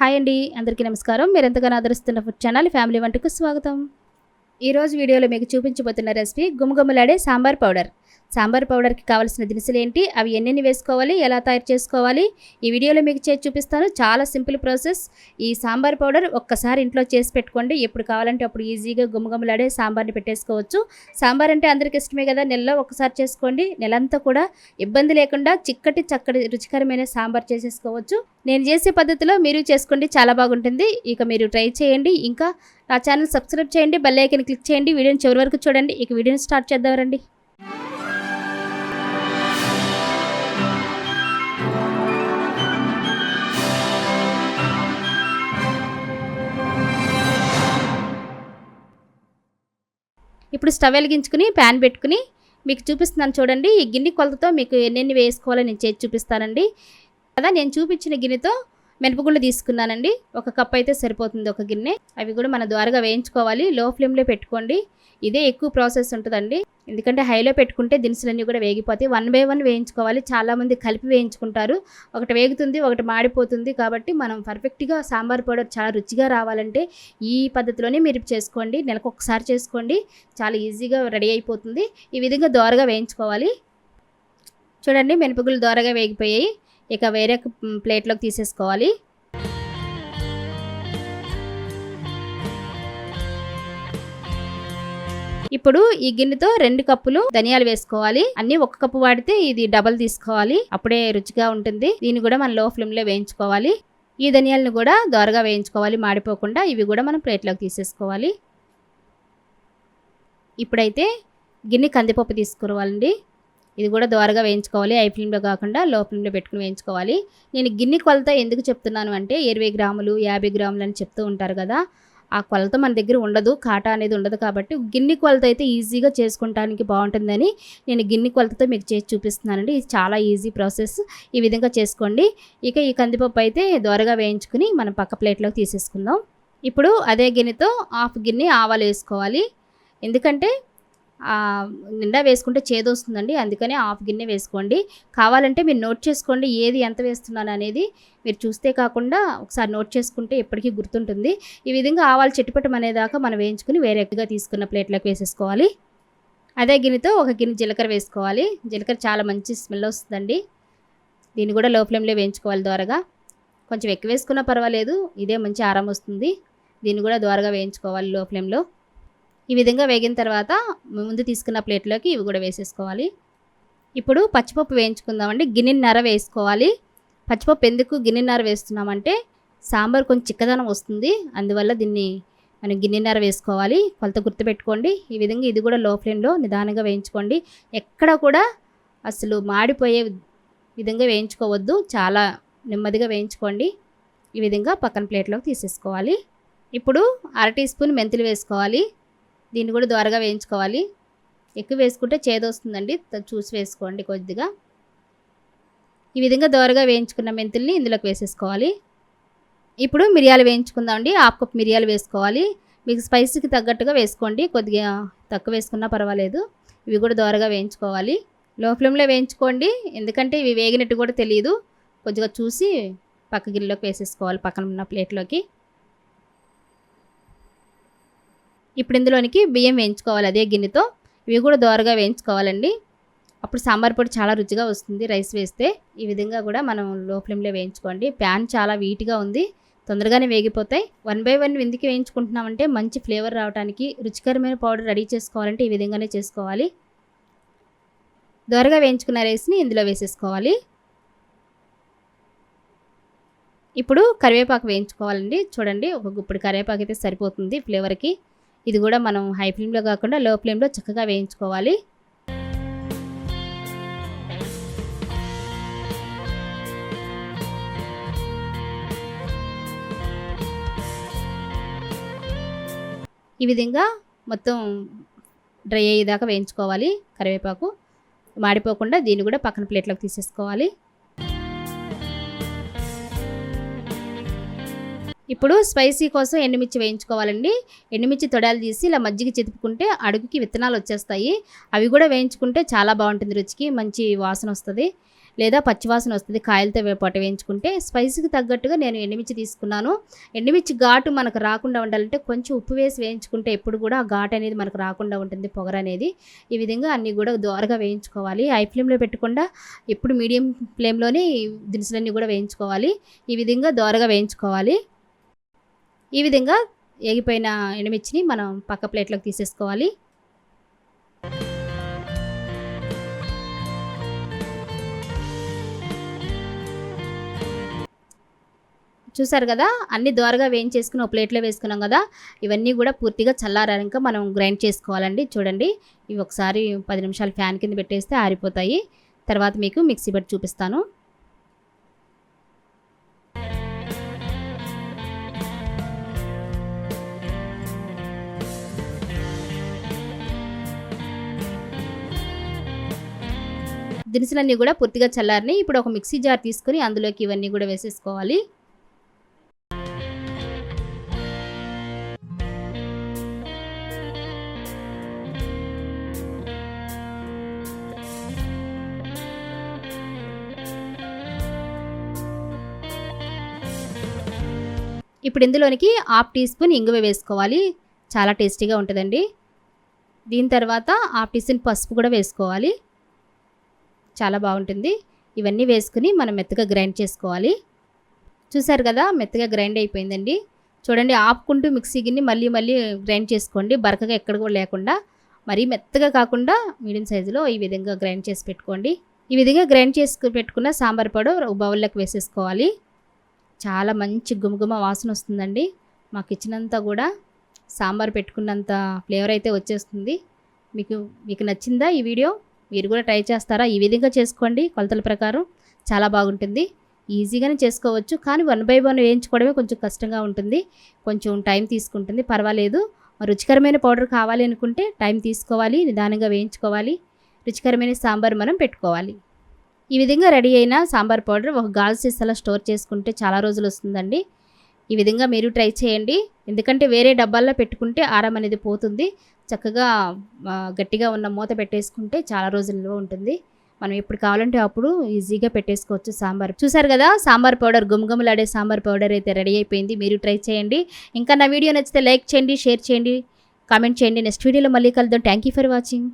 Hi అండి, అందరికీ నమస్కారం. మీరు ఎంతగానో ఆదరిస్తున్న ఫుడ్ ఛానల్ ఫ్యామిలీ వంటకు స్వాగతం. ఈరోజు వీడియోలో మీకు చూపించబోతున్న రెసిపీ గుమగుమలాడే సాంబార్ పౌడర్. సాంబార్ పౌడర్కి కావాల్సిన దినుసులు ఏంటి, అవి ఎన్నెన్ని వేసుకోవాలి, ఎలా తయారు చేసుకోవాలి, ఈ వీడియోలో మీకు చేసి చూపిస్తాను. చాలా సింపుల్ ప్రాసెస్. ఈ సాంబార్ పౌడర్ ఒక్కసారి ఇంట్లో చేసి పెట్టుకోండి. ఎప్పుడు కావాలంటే అప్పుడు ఈజీగా గుమగుమలాడే సాంబార్ని పెట్టేసుకోవచ్చు. సాంబార్ అంటే అందరికీ ఇష్టమే కదా, నెలలో ఒకసారి చేసుకోండి. నెలంతా కూడా ఇబ్బంది లేకుండా చక్కటి రుచికరమైన సాంబార్ చేసేసుకోవచ్చు. నేను చేసే పద్ధతిలో మీరు చేసుకోండి, చాలా బాగుంటుంది. ఇక మీరు ట్రై చేయండి. ఇంకా నా ఛానల్ సబ్స్క్రైబ్ చేయండి, బెల్ ఐకాన్ క్లిక్ చేయండి, వీడియోని చివరి వరకు చూడండి. ఇక వీడియోని స్టార్ట్ చేద్దాం రండి. ఇప్పుడు స్టవ్ వెలిగించుకుని ప్యాన్ పెట్టుకుని మీకు చూపిస్తున్నాను చూడండి. ఈ గిన్నె కొలతతో మీకు ఎన్నెన్ని వేసుకోవాలో నేను చేసి చూపిస్తానండి కదా. నేను చూపించిన గిన్నెతో మినపగుళ్ళు తీసుకున్నానండి. ఒక కప్ అయితే సరిపోతుంది, ఒక గిన్నె. అవి కూడా మన ద్వారగా వేయించుకోవాలి. లో ఫ్లేమ్లో పెట్టుకోండి. ఇదే ఎక్కువ ప్రాసెస్ ఉంటుందండి, ఎందుకంటే హైలో పెట్టుకుంటే దినుసులన్నీ కూడా వేగిపోతాయి. 1 by 1 వేయించుకోవాలి. చాలామంది కలిపి వేయించుకుంటారు, ఒకటి వేగుతుంది ఒకటి మాడిపోతుంది. కాబట్టి మనం పర్ఫెక్ట్గా సాంబార్ పౌడర్ చాలా రుచిగా రావాలంటే ఈ పద్ధతిలోనే మీరు చేసుకోండి. నెలకు ఒకసారి చేసుకోండి, చాలా ఈజీగా రెడీ అయిపోతుంది. ఈ విధంగా దోరగా వేయించుకోవాలి. చూడండి, మినపగుళ్ళు దోరగా వేగిపోయాయి. ఇక వేరే ప్లేట్లోకి తీసేసుకోవాలి. ఇప్పుడు ఈ గిన్నెతో 2 కప్పులు ధనియాలు వేసుకోవాలి. అన్ని 1 కప్పు వాడితే ఇది డబల్ తీసుకోవాలి, అప్పుడే రుచిగా ఉంటుంది. దీన్ని కూడా మనం లో ఫ్లేమ్లో వేయించుకోవాలి. ఈ ధనియాలను కూడా దోరగా వేయించుకోవాలి, మాడిపోకుండా. ఇవి కూడా మనం ప్లేట్లోకి తీసేసుకోవాలి. ఇప్పుడైతే గిన్నె కందిపప్పు తీసుకోవాలండి. ఇది కూడా దోరగా వేయించుకోవాలి. హై ఫ్లేమ్లో కాకుండా లో ఫ్లేమ్లో పెట్టుకుని వేయించుకోవాలి. నేను గిన్నె కొలత ఎందుకు చెప్తున్నాను అంటే 20 గ్రాములు 50 గ్రాములు అని చెప్తూ ఉంటారు కదా, ఆ కొలత మన దగ్గర ఉండదు, కాటా అనేది ఉండదు. కాబట్టి గిన్నె కొలత అయితే ఈజీగా చేసుకుంటానికి బాగుంటుందని నేను గిన్నె కొలతతో మీకు చేసి చూపిస్తున్నానండి. ఇది చాలా ఈజీ ప్రాసెస్, ఈ విధంగా చేసుకోండి. ఇక ఈ కందిపప్పు అయితే దోరగా వేయించుకుని మనం పక్క ప్లేట్లోకి తీసేసుకుందాం. ఇప్పుడు అదే గిన్నెతో 1/2 గిన్నె ఆవాలు వేసుకోవాలి. ఎందుకంటే నిండా వేసుకుంటే చేదొస్తుందండి, అందుకనే 1/2 గిన్నె వేసుకోండి. కావాలంటే మీరు నోట్ చేసుకోండి ఏది ఎంత వేస్తున్నాను అనేది. మీరు చూస్తే కాకుండా ఒకసారి నోట్ చేసుకుంటే ఎప్పటికీ గుర్తుంటుంది. ఈ విధంగా ఆవాలు చిట్టుపట్టం అనేదాకా మనం వేయించుకుని వేరేగా తీసుకున్న ప్లేట్లోకి వేసేసుకోవాలి. అదే గిన్నెతో 1 గిన్నె జీలకర్ర వేసుకోవాలి. జీలకర్ర చాలా మంచి స్మెల్ వస్తుందండి. దీన్ని కూడా లో ఫ్లేమ్లో వేయించుకోవాలి దోరగా. కొంచెం ఎక్కువ వేసుకున్నా పర్వాలేదు, ఇదే మంచి ఆరం వస్తుంది. దీన్ని కూడా దోరగా వేయించుకోవాలి లో ఫ్లేమ్లో. ఈ విధంగా వేగిన తర్వాత ముందు తీసుకున్న ప్లేట్లోకి ఇవి కూడా వేసేసుకోవాలి. ఇప్పుడు పచ్చిపప్పు వేయించుకుందామండి. గిన్నెన్నర వేసుకోవాలి. పచ్చిపప్పు ఎందుకు గిన్నెన్నర వేస్తున్నామంటే సాంబార్ కొంచెం చిక్కదనం వస్తుంది, అందువల్ల దీన్ని మనం గిన్నెన్నర వేసుకోవాలి. కొలత గుర్తుపెట్టుకోండి. ఈ విధంగా ఇది కూడా లో ఫ్లేమ్లో నిదానంగా వేయించుకోండి. ఎక్కడ కూడా అసలు మాడిపోయే విధంగా వేయించుకోవద్దు, చాలా నెమ్మదిగా వేయించుకోండి. ఈ విధంగా పక్కన ప్లేట్లోకి తీసేసుకోవాలి. ఇప్పుడు 1/2 టీ స్పూన్ మెంతులు వేసుకోవాలి. దీన్ని కూడా దోరగా వేయించుకోవాలి. ఎక్కువ వేసుకుంటే చేదొస్తుందండి, చూసి వేసుకోండి కొద్దిగా. ఈ విధంగా దోరగా వేయించుకున్న మెంతుల్ని ఇందులోకి వేసేసుకోవాలి. ఇప్పుడు మిరియాలు వేయించుకుందామండి. 1/2 కప్ మిరియాలు వేసుకోవాలి. మీకు స్పైసీకి తగ్గట్టుగా వేసుకోండి, కొద్దిగా తక్కువ వేసుకున్నా పర్వాలేదు. ఇవి కూడా దోరగా వేయించుకోవాలి. లో ఫ్లేమ్లో వేయించుకోండి, ఎందుకంటే ఇవి వేగినట్టు కూడా తెలియదు. కొద్దిగా చూసి పక్క గిన్నెలోకి వేసేసుకోవాలి, పక్కన ఉన్న ప్లేట్లోకి. ఇప్పుడు ఇందులోనికి బియ్యం వేయించుకోవాలి అదే గిన్నెతో. ఇవి కూడా దోరగా వేయించుకోవాలండి, అప్పుడు సాంబార్ పొడి చాలా రుచిగా వస్తుంది రైస్ వేస్తే. ఈ విధంగా కూడా మనం లో ఫ్లేమ్లో వేయించుకోండి. ప్యాన్ చాలా వీట్గా ఉంది, తొందరగానే వేగిపోతాయి. 1 by 1 ఎందుకు వేయించుకుంటున్నామంటే మంచి ఫ్లేవర్ రావడానికి, రుచికరమైన పౌడర్ రెడీ చేసుకోవాలంటే ఈ విధంగానే చేసుకోవాలి. దోరగా వేయించుకున్న రైస్ని ఇందులో వేసేసుకోవాలి. ఇప్పుడు కరివేపాకు వేయించుకోవాలండి. చూడండి, 1 గుప్పెడు కరివేపాకు అయితే సరిపోతుంది ఫ్లేవర్కి. ఇది కూడా మనం హై ఫ్లేమ్లో కాకుండా లో ఫ్లేమ్లో చక్కగా వేయించుకోవాలి. ఈ విధంగా మొత్తం డ్రై అయ్యేదాకా వేయించుకోవాలి కరివేపాకు, మాడిపోకుండా. దీన్ని కూడా పక్కన ప్లేట్లోకి తీసేసుకోవాలి. ఇప్పుడు స్పైసీ కోసం ఎండుమిర్చి వేయించుకోవాలండి. ఎండుమిర్చి తొడాలు తీసి ఇలా మజ్జిగ చితుపుకుంటే అడుగుకి విత్తనాలు వచ్చేస్తాయి. అవి కూడా వేయించుకుంటే చాలా బాగుంటుంది, రుచికి మంచి వాసన వస్తుంది. లేదా పచ్చివాసన వస్తుంది కాయలతో పాటు వేయించుకుంటే. స్పైసీకి తగ్గట్టుగా నేను ఎండుమిర్చి తీసుకున్నాను. ఎండుమిర్చి ఘాటు మనకు రాకుండా ఉండాలంటే కొంచెం ఉప్పు వేసి వేయించుకుంటే ఎప్పుడు కూడా ఆ ఘాటు అనేది మనకు రాకుండా ఉంటుంది, పొగరనేది. ఈ విధంగా అన్నీ కూడా దోరగా వేయించుకోవాలి. హై ఫ్లేమ్లో పెట్టకుండా ఎప్పుడు మీడియం ఫ్లేమ్లోనే దినుసులన్నీ కూడా వేయించుకోవాలి. ఈ విధంగా దోరగా వేయించుకోవాలి. ఈ విధంగా ఏగిపోయిన ఎండుమిర్చిని మనం పక్క ప్లేట్లోకి తీసేసుకోవాలి. చూసారు కదా, అన్ని దోరగా వేయించేసుకుని ఒక ప్లేట్లో వేసుకున్నాం కదా. ఇవన్నీ కూడా పూర్తిగా చల్లారాక మనం గ్రైండ్ చేసుకోవాలండి. చూడండి, ఇవి ఒకసారి 10 నిమిషాలు ఫ్యాన్ కింద పెట్టేస్తే ఆరిపోతాయి. తర్వాత మీకు మిక్సీ బట్టి చూపిస్తాను. దినుసులన్నీ కూడా పూర్తిగా చల్లారినాయి. ఇప్పుడు ఒక మిక్సీ జార్ తీసుకొని అందులోకి ఇవన్నీ కూడా వేసేసుకోవాలి. ఇప్పుడు ఇందులోనికి 1/2 టీ స్పూన్ ఇంగువ వేసుకోవాలి. చాలా టేస్టీగా ఉంటుందండి. దీని తర్వాత 1/2 టీ స్పూన్ పసుపు కూడా వేసుకోవాలి. చాలా బాగుంటుంది. ఇవన్నీ వేసుకుని మనం మెత్తగా గ్రైండ్ చేసుకోవాలి. చూసారు కదా, మెత్తగా గ్రైండ్ అయిపోయిందండి. చూడండి, ఆపుకుంటూ మిక్సీ గిన్ని మళ్ళీ మళ్ళీ గ్రైండ్ చేసుకోండి. బరకగా ఎక్కడ కూడా లేకుండా, మరీ మెత్తగా కాకుండా మీడియం సైజులో ఈ విధంగా గ్రైండ్ చేసి పెట్టుకోండి. ఈ విధంగా గ్రైండ్ చేసి పెట్టుకున్న సాంబార్ పౌడర్ ఒక బౌల్లోకి వేసేసుకోవాలి. చాలా మంచి గుమగుమ వాసన వస్తుందండి. మా కిచెన్ అంతా కూడా సాంబార్ పెట్టుకున్నంత ఫ్లేవర్ అయితే వచ్చేస్తుంది. మీకు నచ్చిందా ఈ వీడియో? మీరు కూడా ట్రై చేస్తారా? ఈ విధంగా చేసుకోండి. కొలతల ప్రకారం చాలా బాగుంటుంది. ఈజీగానే చేసుకోవచ్చు, కానీ 1 బై 1 వేయించుకోవడమే కొంచెం కష్టంగా ఉంటుంది. కొంచెం టైం తీసుకుంటుంది. పర్వాలేదు. రుచికరమైన పౌడర్ కావాలి అనుకుంటే టైం తీసుకోవాలి, నిదానంగా వేయించుకోవాలి. రుచికరమైన సాంబార్ మనం పెట్టుకోవాలి. ఈ విధంగా రెడీ అయిన సాంబార్ పౌడర్ ఒక గాజు సీసాలో స్టోర్ చేసుకుంటే చాలా రోజులు వస్తుందండి. ఈ విధంగా మీరు ట్రై చేయండి. ఎందుకంటే వేరే డబ్బాల్లో పెట్టుకుంటే ఆరం అనేది పోతుంది. చక్కగా గట్టిగా ఉన్న మూత పెట్టేసుకుంటే చాలా రోజుల్లో ఉంటుంది. మనం ఎప్పుడు కావాలంటే అప్పుడు ఈజీగా పెట్టేసుకోవచ్చు సాంబార్. చూసారు కదా, సాంబార్ పౌడర్, గుమగుమలాడే సాంబార్ పౌడర్ అయితే రెడీ అయిపోయింది. మీరు ట్రై చేయండి. ఇంకా నా వీడియో నచ్చితే లైక్ చేయండి, షేర్ చేయండి, కామెంట్ చేయండి. నెక్స్ట్ వీడియోలో మళ్ళీ కలుద్దాం. Thank you for watching.